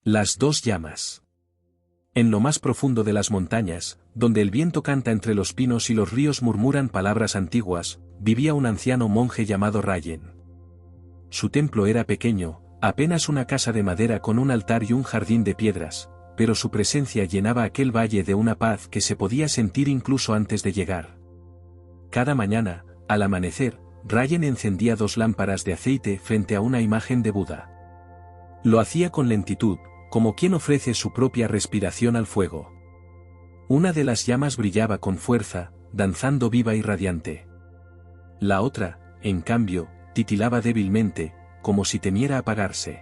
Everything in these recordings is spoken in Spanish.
Las dos llamas. En lo más profundo de las montañas, donde el viento canta entre los pinos y los ríos murmuran palabras antiguas, vivía un anciano monje llamado Rayen. Su templo era pequeño, apenas una casa de madera con un altar y un jardín de piedras, pero su presencia llenaba aquel valle de una paz que se podía sentir incluso antes de llegar. Cada mañana, al amanecer, Rayen encendía 2 lámparas de aceite frente a una imagen de Buda. Lo hacía con lentitud, como quien ofrece su propia respiración al fuego. Una de las llamas brillaba con fuerza, danzando viva y radiante. La otra, en cambio, titilaba débilmente, como si temiera apagarse.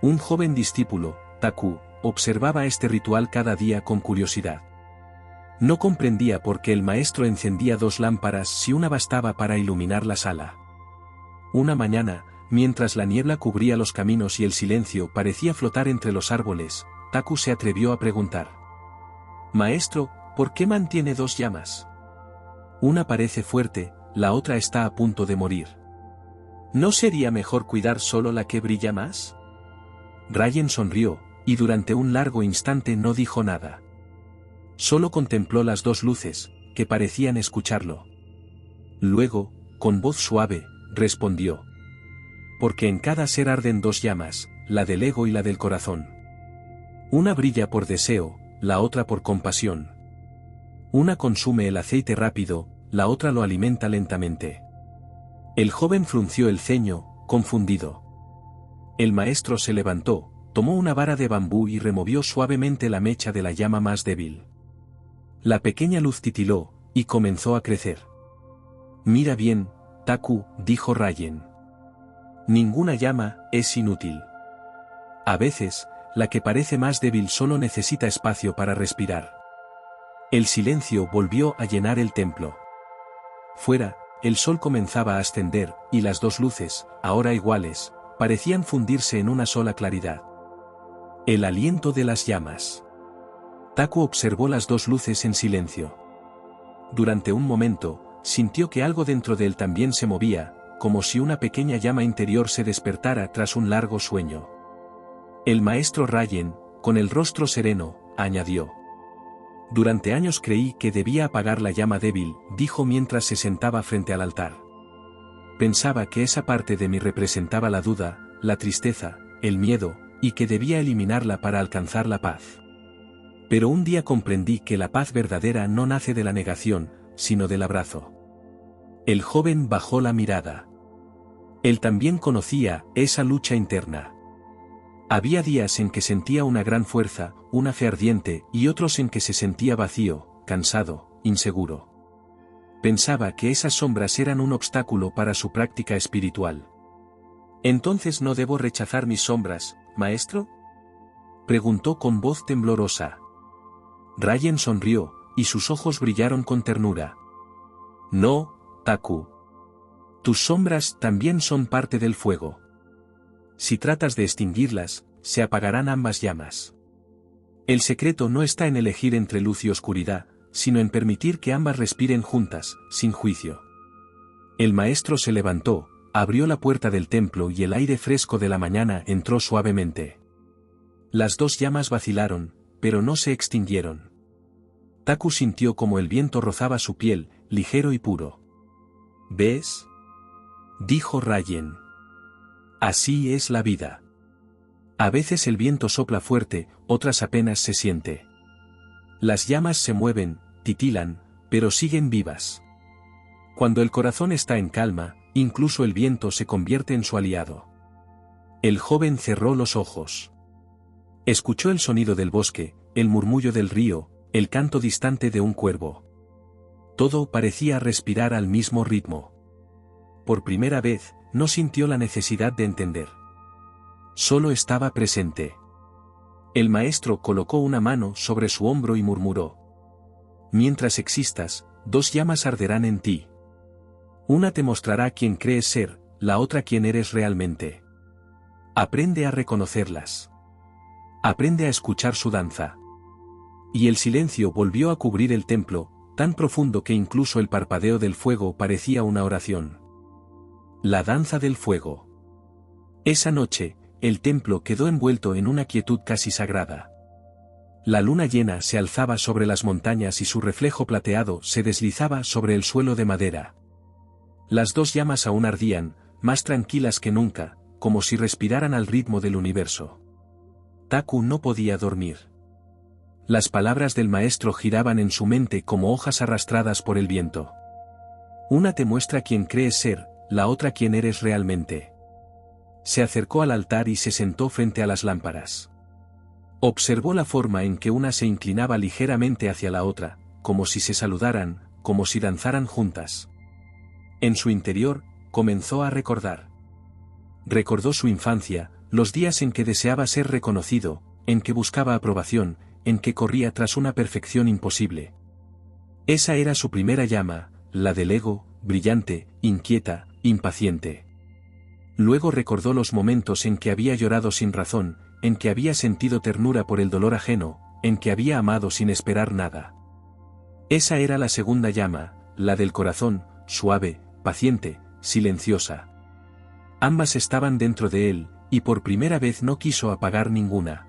Un joven discípulo, Taku, observaba este ritual cada día con curiosidad. No comprendía por qué el maestro encendía 2 lámparas si una bastaba para iluminar la sala. Una mañana, mientras la niebla cubría los caminos y el silencio parecía flotar entre los árboles, Taku se atrevió a preguntar: «Maestro, ¿por qué mantiene 2 llamas? Una parece fuerte, la otra está a punto de morir. ¿No sería mejor cuidar solo la que brilla más?». Rayen sonrió, y durante un largo instante no dijo nada. Solo contempló las 2 luces, que parecían escucharlo. Luego, con voz suave, respondió: «Porque en cada ser arden 2 llamas, la del ego y la del corazón. Una brilla por deseo, la otra por compasión. Una consume el aceite rápido, la otra lo alimenta lentamente». El joven frunció el ceño, confundido. El maestro se levantó, tomó una vara de bambú y removió suavemente la mecha de la llama más débil. La pequeña luz titiló, y comenzó a crecer. «Mira bien, Taku», dijo Rayen. «Ninguna llama es inútil. A veces, la que parece más débil solo necesita espacio para respirar». El silencio volvió a llenar el templo. Fuera, el sol comenzaba a ascender, y las 2 luces, ahora iguales, parecían fundirse en una sola claridad. El aliento de las llamas. Taku observó las 2 luces en silencio. Durante un momento, sintió que algo dentro de él también se movía, como si una pequeña llama interior se despertara tras un largo sueño. El maestro Rayen, con el rostro sereno, añadió: «Durante años creí que debía apagar la llama débil», dijo mientras se sentaba frente al altar. «Pensaba que esa parte de mí representaba la duda, la tristeza, el miedo, y que debía eliminarla para alcanzar la paz. Pero un día comprendí que la paz verdadera no nace de la negación, sino del abrazo». El joven bajó la mirada. Él también conocía esa lucha interna. Había días en que sentía una gran fuerza, una fe ardiente, y otros en que se sentía vacío, cansado, inseguro. Pensaba que esas sombras eran un obstáculo para su práctica espiritual. «¿Entonces no debo rechazar mis sombras, maestro?», preguntó con voz temblorosa. Rayen sonrió, y sus ojos brillaron con ternura. «No, Taku. Tus sombras también son parte del fuego. Si tratas de extinguirlas, se apagarán ambas llamas. El secreto no está en elegir entre luz y oscuridad, sino en permitir que ambas respiren juntas, sin juicio». El maestro se levantó, abrió la puerta del templo y el aire fresco de la mañana entró suavemente. Las 2 llamas vacilaron, pero no se extinguieron. Taku sintió como el viento rozaba su piel, ligero y puro. «¿Ves?», dijo Rayen. «Así es la vida. A veces el viento sopla fuerte, otras apenas se siente. Las llamas se mueven, titilan, pero siguen vivas. Cuando el corazón está en calma, incluso el viento se convierte en su aliado». El joven cerró los ojos. Escuchó el sonido del bosque, el murmullo del río, el canto distante de un cuervo. Todo parecía respirar al mismo ritmo. Por primera vez, no sintió la necesidad de entender. Solo estaba presente. El maestro colocó una mano sobre su hombro y murmuró: «Mientras existas, 2 llamas arderán en ti. Una te mostrará quién crees ser, la otra quién eres realmente. Aprende a reconocerlas. Aprende a escuchar su danza». Y el silencio volvió a cubrir el templo, tan profundo que incluso el parpadeo del fuego parecía una oración. La danza del fuego. Esa noche, el templo quedó envuelto en una quietud casi sagrada. La luna llena se alzaba sobre las montañas y su reflejo plateado se deslizaba sobre el suelo de madera. Las dos llamas aún ardían, más tranquilas que nunca, como si respiraran al ritmo del universo. Taku no podía dormir. Las palabras del maestro giraban en su mente como hojas arrastradas por el viento. Una te muestra quién crees ser, la otra quién eres realmente. Se acercó al altar y se sentó frente a las lámparas. Observó la forma en que una se inclinaba ligeramente hacia la otra, como si se saludaran, como si danzaran juntas. En su interior, comenzó a recordar. Recordó su infancia, los días en que deseaba ser reconocido, en que buscaba aprobación, en que corría tras una perfección imposible. Esa era su primera llama, la del ego, brillante, inquieta, impaciente. Luego recordó los momentos en que había llorado sin razón, en que había sentido ternura por el dolor ajeno, en que había amado sin esperar nada. Esa era la segunda llama, la del corazón, suave, paciente, silenciosa. Ambas estaban dentro de él, y por primera vez no quiso apagar ninguna.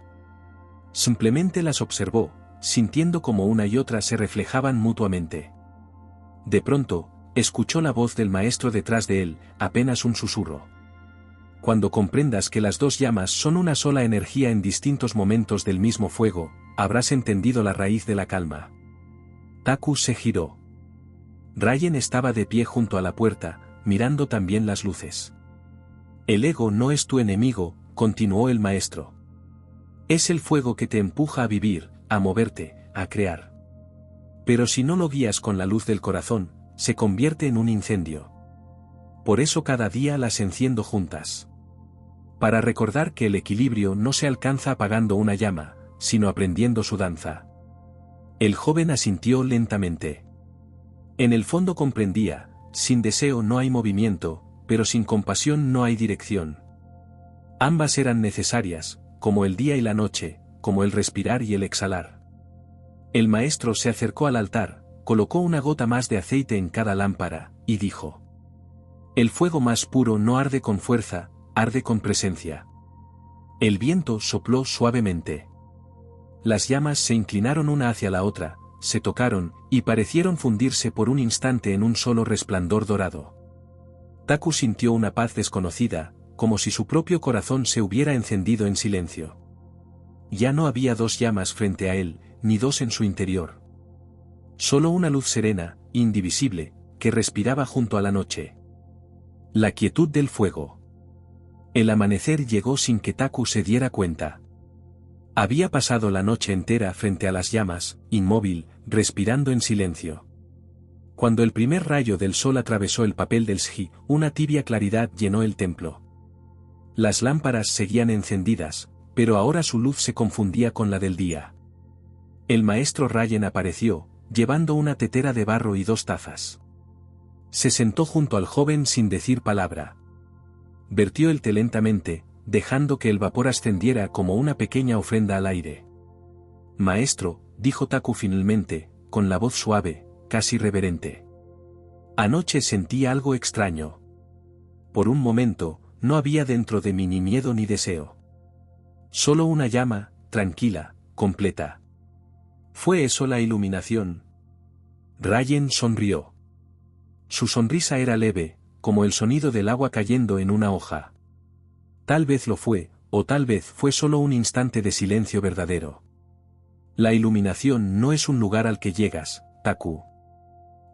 Simplemente las observó, sintiendo como una y otra se reflejaban mutuamente. De pronto, escuchó la voz del maestro detrás de él, apenas un susurro. Cuando comprendas que las dos llamas son una sola energía en distintos momentos del mismo fuego, habrás entendido la raíz de la calma. Taku se giró. Rayen estaba de pie junto a la puerta, mirando también las luces. El ego no es tu enemigo, continuó el maestro. Es el fuego que te empuja a vivir, a moverte, a crear. Pero si no lo guías con la luz del corazón, se convierte en un incendio. Por eso cada día las enciendo juntas. Para recordar que el equilibrio no se alcanza apagando una llama, sino aprendiendo su danza. El joven asintió lentamente. En el fondo comprendía, sin deseo no hay movimiento, pero sin compasión no hay dirección. Ambas eran necesarias, como el día y la noche, como el respirar y el exhalar. El maestro se acercó al altar, colocó una gota más de aceite en cada lámpara, y dijo: el fuego más puro no arde con fuerza, arde con presencia. El viento sopló suavemente. Las llamas se inclinaron una hacia la otra, se tocaron, y parecieron fundirse por un instante en un solo resplandor dorado. Taku sintió una paz desconocida, como si su propio corazón se hubiera encendido en silencio. Ya no había dos llamas frente a él, ni dos en su interior. Solo una luz serena, indivisible, que respiraba junto a la noche. La quietud del fuego. El amanecer llegó sin que Taku se diera cuenta. Había pasado la noche entera frente a las llamas, inmóvil, respirando en silencio. Cuando el primer rayo del sol atravesó el papel del Sji, una tibia claridad llenó el templo. Las lámparas seguían encendidas, pero ahora su luz se confundía con la del día. El maestro Rayen apareció, llevando una tetera de barro y dos tazas. Se sentó junto al joven sin decir palabra. Vertió el té lentamente, dejando que el vapor ascendiera como una pequeña ofrenda al aire. Maestro, dijo Taku finalmente, con la voz suave, casi reverente. Anoche sentí algo extraño. Por un momento, no había dentro de mí ni miedo ni deseo. Solo una llama, tranquila, completa. ¿Fue eso la iluminación? Rayen sonrió. Su sonrisa era leve, como el sonido del agua cayendo en una hoja. Tal vez lo fue, o tal vez fue solo un instante de silencio verdadero. La iluminación no es un lugar al que llegas, Taku.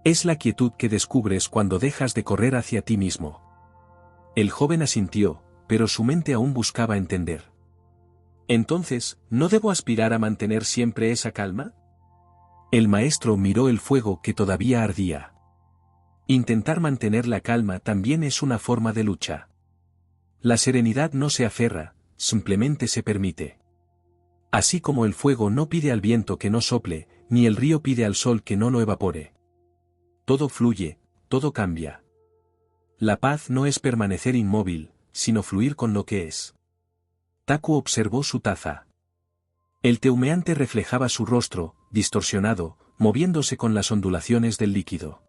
Es la quietud que descubres cuando dejas de correr hacia ti mismo. El joven asintió, pero su mente aún buscaba entender. Entonces, ¿no debo aspirar a mantener siempre esa calma? El maestro miró el fuego que todavía ardía. Intentar mantener la calma también es una forma de lucha. La serenidad no se aferra, simplemente se permite. Así como el fuego no pide al viento que no sople, ni el río pide al sol que no lo evapore. Todo fluye, todo cambia. La paz no es permanecer inmóvil, sino fluir con lo que es. Taku observó su taza. El té humeante reflejaba su rostro, distorsionado, moviéndose con las ondulaciones del líquido.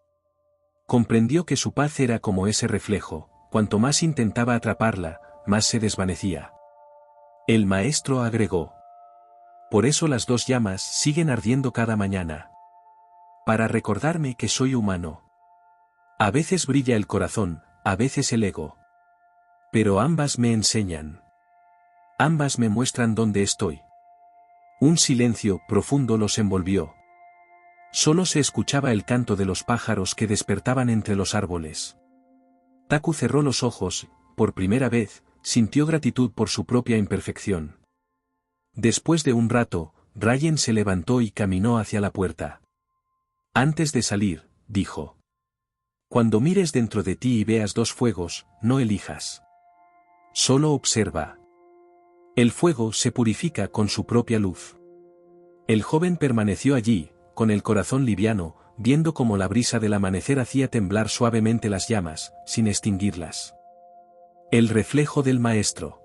Comprendió que su paz era como ese reflejo, cuanto más intentaba atraparla, más se desvanecía. El maestro agregó. Por eso las dos llamas siguen ardiendo cada mañana. Para recordarme que soy humano. A veces brilla el corazón, a veces el ego. Pero ambas me enseñan. Ambas me muestran dónde estoy. Un silencio profundo los envolvió. Solo se escuchaba el canto de los pájaros que despertaban entre los árboles. Taku cerró los ojos, por primera vez, sintió gratitud por su propia imperfección. Después de un rato, Rayen se levantó y caminó hacia la puerta. Antes de salir, dijo. Cuando mires dentro de ti y veas dos fuegos, no elijas. Solo observa. El fuego se purifica con su propia luz. El joven permaneció allí, con el corazón liviano, viendo cómo la brisa del amanecer hacía temblar suavemente las llamas, sin extinguirlas. El reflejo del maestro.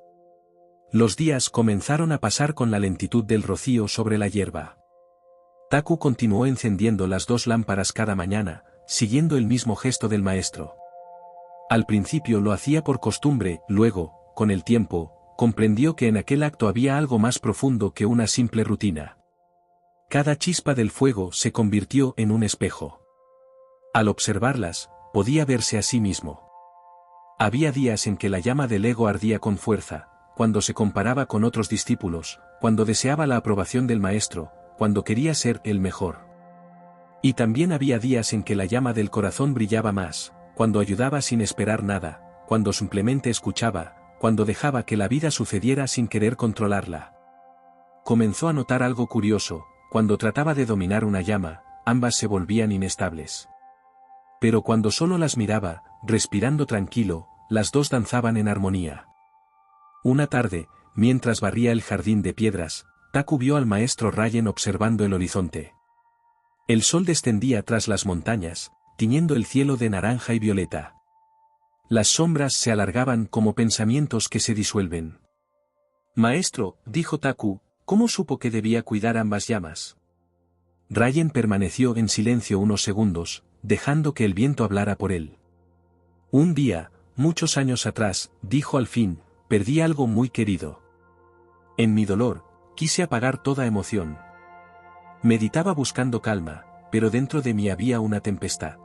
Los días comenzaron a pasar con la lentitud del rocío sobre la hierba. Taku continuó encendiendo las dos lámparas cada mañana, siguiendo el mismo gesto del maestro. Al principio lo hacía por costumbre, luego, con el tiempo, comprendió que en aquel acto había algo más profundo que una simple rutina. Cada chispa del fuego se convirtió en un espejo. Al observarlas, podía verse a sí mismo. Había días en que la llama del ego ardía con fuerza, cuando se comparaba con otros discípulos, cuando deseaba la aprobación del maestro, cuando quería ser el mejor. Y también había días en que la llama del corazón brillaba más, cuando ayudaba sin esperar nada, cuando simplemente escuchaba, cuando dejaba que la vida sucediera sin querer controlarla. Comenzó a notar algo curioso, cuando trataba de dominar una llama, ambas se volvían inestables. Pero cuando solo las miraba, respirando tranquilo, las dos danzaban en armonía. Una tarde, mientras barría el jardín de piedras, Taku vio al maestro Rayen observando el horizonte. El sol descendía tras las montañas, tiñendo el cielo de naranja y violeta. Las sombras se alargaban como pensamientos que se disuelven. Maestro, dijo Taku, ¿cómo supo que debía cuidar ambas llamas? Rayen permaneció en silencio unos segundos, dejando que el viento hablara por él. Un día, muchos años atrás, dijo al fin, perdí algo muy querido. En mi dolor, quise apagar toda emoción. Meditaba buscando calma, pero dentro de mí había una tempestad.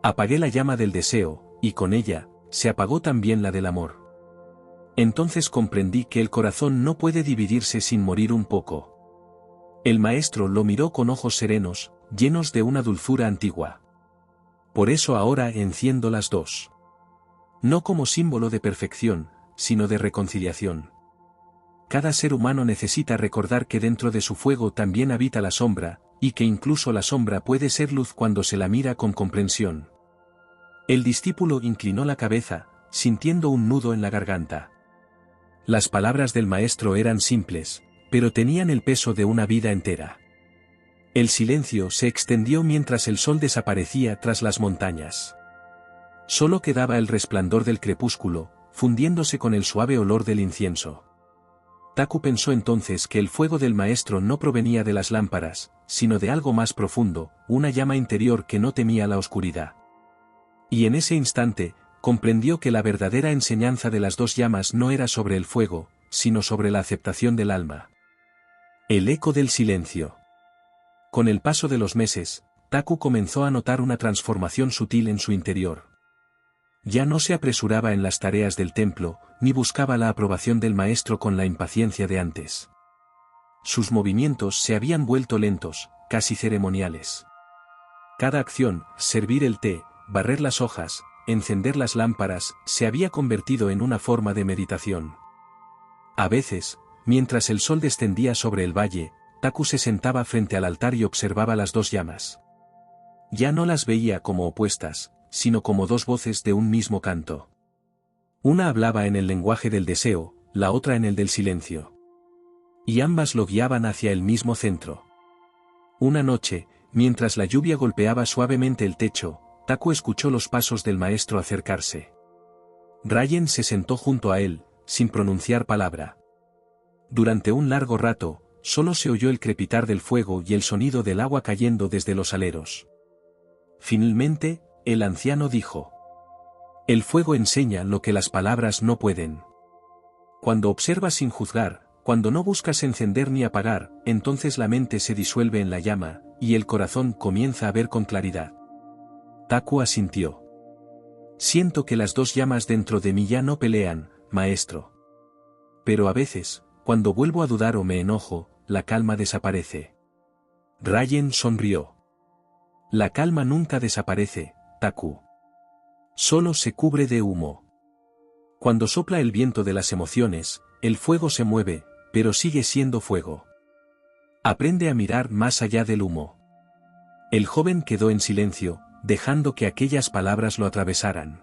Apagué la llama del deseo, y con ella, se apagó también la del amor. Entonces comprendí que el corazón no puede dividirse sin morir un poco. El maestro lo miró con ojos serenos, llenos de una dulzura antigua. Por eso ahora enciendo las dos. No como símbolo de perfección, sino de reconciliación. Cada ser humano necesita recordar que dentro de su fuego también habita la sombra, y que incluso la sombra puede ser luz cuando se la mira con comprensión. El discípulo inclinó la cabeza, sintiendo un nudo en la garganta. Las palabras del maestro eran simples, pero tenían el peso de una vida entera. El silencio se extendió mientras el sol desaparecía tras las montañas. Solo quedaba el resplandor del crepúsculo, fundiéndose con el suave olor del incienso. Taku pensó entonces que el fuego del maestro no provenía de las lámparas, sino de algo más profundo, una llama interior que no temía la oscuridad. Y en ese instante, comprendió que la verdadera enseñanza de las dos llamas no era sobre el fuego, sino sobre la aceptación del alma. El eco del silencio. Con el paso de los meses, Taku comenzó a notar una transformación sutil en su interior. Ya no se apresuraba en las tareas del templo, ni buscaba la aprobación del maestro con la impaciencia de antes. Sus movimientos se habían vuelto lentos, casi ceremoniales. Cada acción, servir el té, barrer las hojas, encender las lámparas, se había convertido en una forma de meditación. A veces, mientras el sol descendía sobre el valle, Taku se sentaba frente al altar y observaba las dos llamas. Ya no las veía como opuestas, sino como dos voces de un mismo canto. Una hablaba en el lenguaje del deseo, la otra en el del silencio. Y ambas lo guiaban hacia el mismo centro. Una noche, mientras la lluvia golpeaba suavemente el techo, Taku escuchó los pasos del maestro acercarse. Rayen se sentó junto a él, sin pronunciar palabra. Durante un largo rato, solo se oyó el crepitar del fuego y el sonido del agua cayendo desde los aleros. Finalmente, el anciano dijo: el fuego enseña lo que las palabras no pueden. Cuando observas sin juzgar, cuando no buscas encender ni apagar, entonces la mente se disuelve en la llama, y el corazón comienza a ver con claridad. Taku asintió. Siento que las dos llamas dentro de mí ya no pelean, maestro. Pero a veces, cuando vuelvo a dudar o me enojo, la calma desaparece. Rayen sonrió. La calma nunca desaparece, Taku. Solo se cubre de humo. Cuando sopla el viento de las emociones, el fuego se mueve, pero sigue siendo fuego. Aprende a mirar más allá del humo. El joven quedó en silencio, dejando que aquellas palabras lo atravesaran.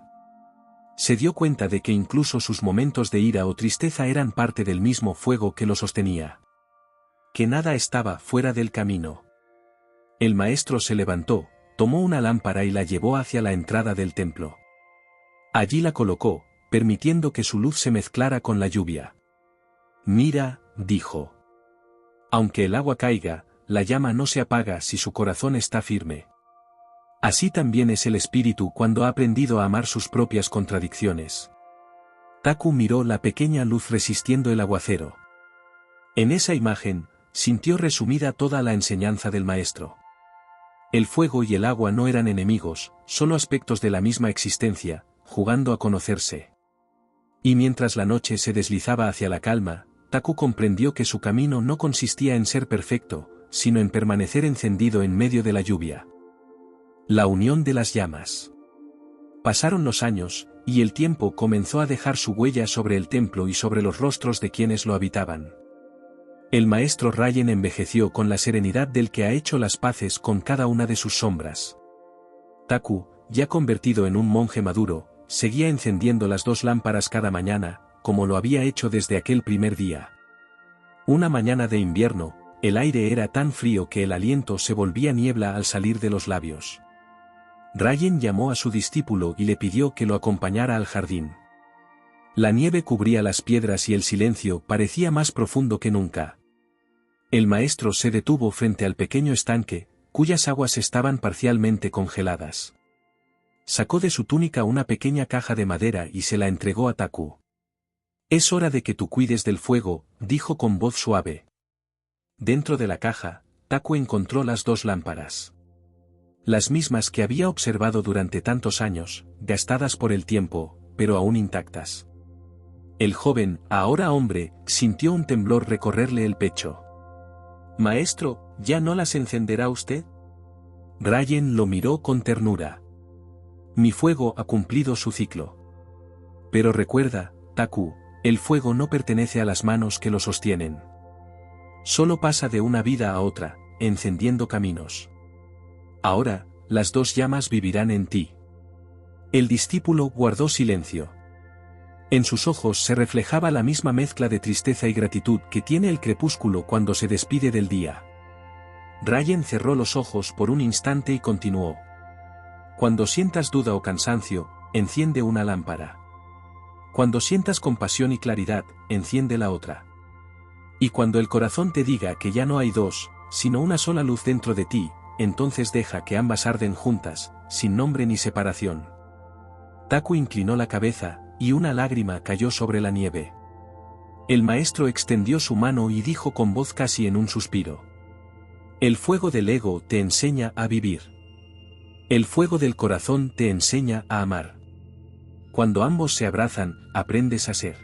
Se dio cuenta de que incluso sus momentos de ira o tristeza eran parte del mismo fuego que lo sostenía. Que nada estaba fuera del camino. El maestro se levantó, tomó una lámpara y la llevó hacia la entrada del templo. Allí la colocó, permitiendo que su luz se mezclara con la lluvia. Mira, dijo. Aunque el agua caiga, la llama no se apaga si su corazón está firme. Así también es el espíritu cuando ha aprendido a amar sus propias contradicciones. Taku miró la pequeña luz resistiendo el aguacero. En esa imagen, sintió resumida toda la enseñanza del maestro. El fuego y el agua no eran enemigos, solo aspectos de la misma existencia, jugando a conocerse. Y mientras la noche se deslizaba hacia la calma, Taku comprendió que su camino no consistía en ser perfecto, sino en permanecer encendido en medio de la lluvia. La unión de las llamas. Pasaron los años, y el tiempo comenzó a dejar su huella sobre el templo y sobre los rostros de quienes lo habitaban. El maestro Rayen envejeció con la serenidad del que ha hecho las paces con cada una de sus sombras. Taku, ya convertido en un monje maduro, seguía encendiendo las dos lámparas cada mañana, como lo había hecho desde aquel primer día. Una mañana de invierno, el aire era tan frío que el aliento se volvía niebla al salir de los labios. Rayen llamó a su discípulo y le pidió que lo acompañara al jardín. La nieve cubría las piedras y el silencio parecía más profundo que nunca. El maestro se detuvo frente al pequeño estanque, cuyas aguas estaban parcialmente congeladas. Sacó de su túnica una pequeña caja de madera y se la entregó a Taku. «Es hora de que tú cuides del fuego», dijo con voz suave. Dentro de la caja, Taku encontró las dos lámparas. Las mismas que había observado durante tantos años, gastadas por el tiempo, pero aún intactas. El joven, ahora hombre, sintió un temblor recorrerle el pecho. «Maestro, ¿ya no las encenderá usted?» Rayen lo miró con ternura. «Mi fuego ha cumplido su ciclo. Pero recuerda, Taku, el fuego no pertenece a las manos que lo sostienen. Solo pasa de una vida a otra, encendiendo caminos. Ahora, las dos llamas vivirán en ti». El discípulo guardó silencio. En sus ojos se reflejaba la misma mezcla de tristeza y gratitud que tiene el crepúsculo cuando se despide del día. Rayen cerró los ojos por un instante y continuó. «Cuando sientas duda o cansancio, enciende una lámpara. Cuando sientas compasión y claridad, enciende la otra. Y cuando el corazón te diga que ya no hay dos, sino una sola luz dentro de ti, entonces deja que ambas arden juntas, sin nombre ni separación». Taku inclinó la cabeza, y una lágrima cayó sobre la nieve. El maestro extendió su mano y dijo con voz casi en un suspiro. «El fuego del ego te enseña a vivir. El fuego del corazón te enseña a amar. Cuando ambos se abrazan, aprendes a ser».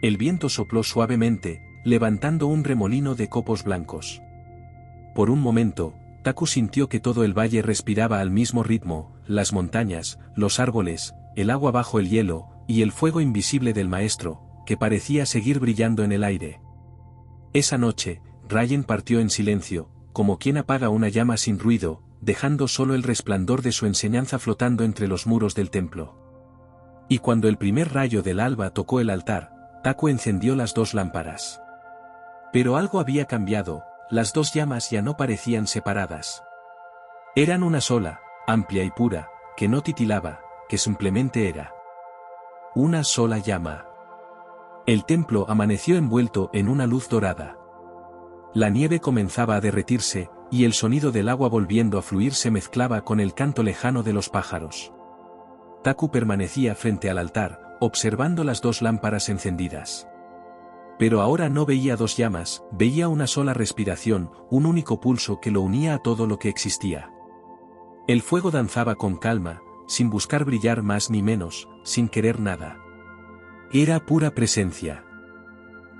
El viento sopló suavemente, levantando un remolino de copos blancos. Por un momento, Taku sintió que todo el valle respiraba al mismo ritmo, las montañas, los árboles, el agua bajo el hielo, y el fuego invisible del maestro, que parecía seguir brillando en el aire. Esa noche, Rayen partió en silencio, como quien apaga una llama sin ruido, dejando solo el resplandor de su enseñanza flotando entre los muros del templo. Y cuando el primer rayo del alba tocó el altar, Taku encendió las dos lámparas. Pero algo había cambiado, las dos llamas ya no parecían separadas. Eran una sola, amplia y pura, que no titilaba, que simplemente era. Una sola llama. El templo amaneció envuelto en una luz dorada. La nieve comenzaba a derretirse, y el sonido del agua volviendo a fluir se mezclaba con el canto lejano de los pájaros. Taku permanecía frente al altar, observando las dos lámparas encendidas. Pero ahora no veía dos llamas, veía una sola respiración, un único pulso que lo unía a todo lo que existía. El fuego danzaba con calma, sin buscar brillar más ni menos, sin querer nada. Era pura presencia.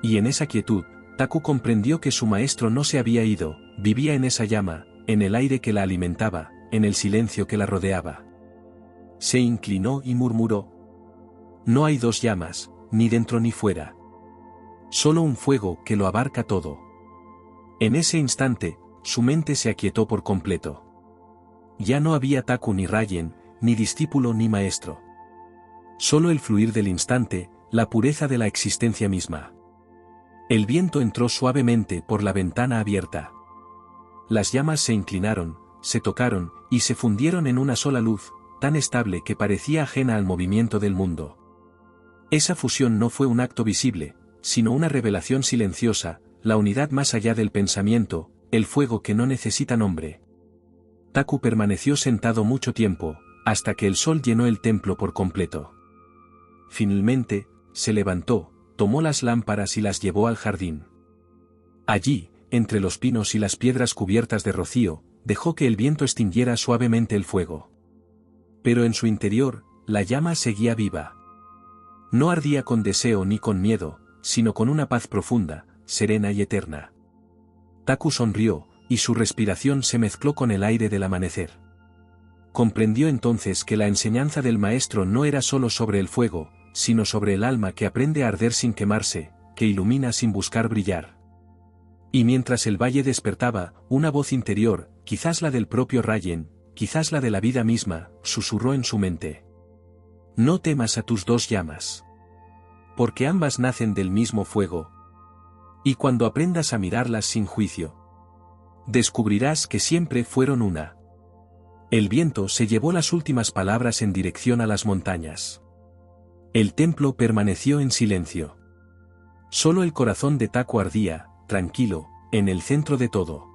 Y en esa quietud, Taku comprendió que su maestro no se había ido, vivía en esa llama, en el aire que la alimentaba, en el silencio que la rodeaba. Se inclinó y murmuró: no hay dos llamas, ni dentro ni fuera. Solo un fuego que lo abarca todo. En ese instante, su mente se aquietó por completo. Ya no había Taku ni Rayen, ni discípulo ni maestro. Solo el fluir del instante, la pureza de la existencia misma. El viento entró suavemente por la ventana abierta. Las llamas se inclinaron, se tocaron, y se fundieron en una sola luz, tan estable que parecía ajena al movimiento del mundo. Esa fusión no fue un acto visible, sino una revelación silenciosa, la unidad más allá del pensamiento, el fuego que no necesita nombre. Taku permaneció sentado mucho tiempo, hasta que el sol llenó el templo por completo. Finalmente, se levantó, tomó las lámparas y las llevó al jardín. Allí, entre los pinos y las piedras cubiertas de rocío, dejó que el viento extinguiera suavemente el fuego. Pero en su interior, la llama seguía viva. No ardía con deseo ni con miedo, sino con una paz profunda, serena y eterna. Taku sonrió, y su respiración se mezcló con el aire del amanecer. Comprendió entonces que la enseñanza del maestro no era solo sobre el fuego, sino sobre el alma que aprende a arder sin quemarse, que ilumina sin buscar brillar. Y mientras el valle despertaba, una voz interior, quizás la del propio Rayen, quizás la de la vida misma, susurró en su mente: no temas a tus dos llamas. Porque ambas nacen del mismo fuego. Y cuando aprendas a mirarlas sin juicio, descubrirás que siempre fueron una. El viento se llevó las últimas palabras en dirección a las montañas. El templo permaneció en silencio. Solo el corazón de Taku ardía, tranquilo, en el centro de todo.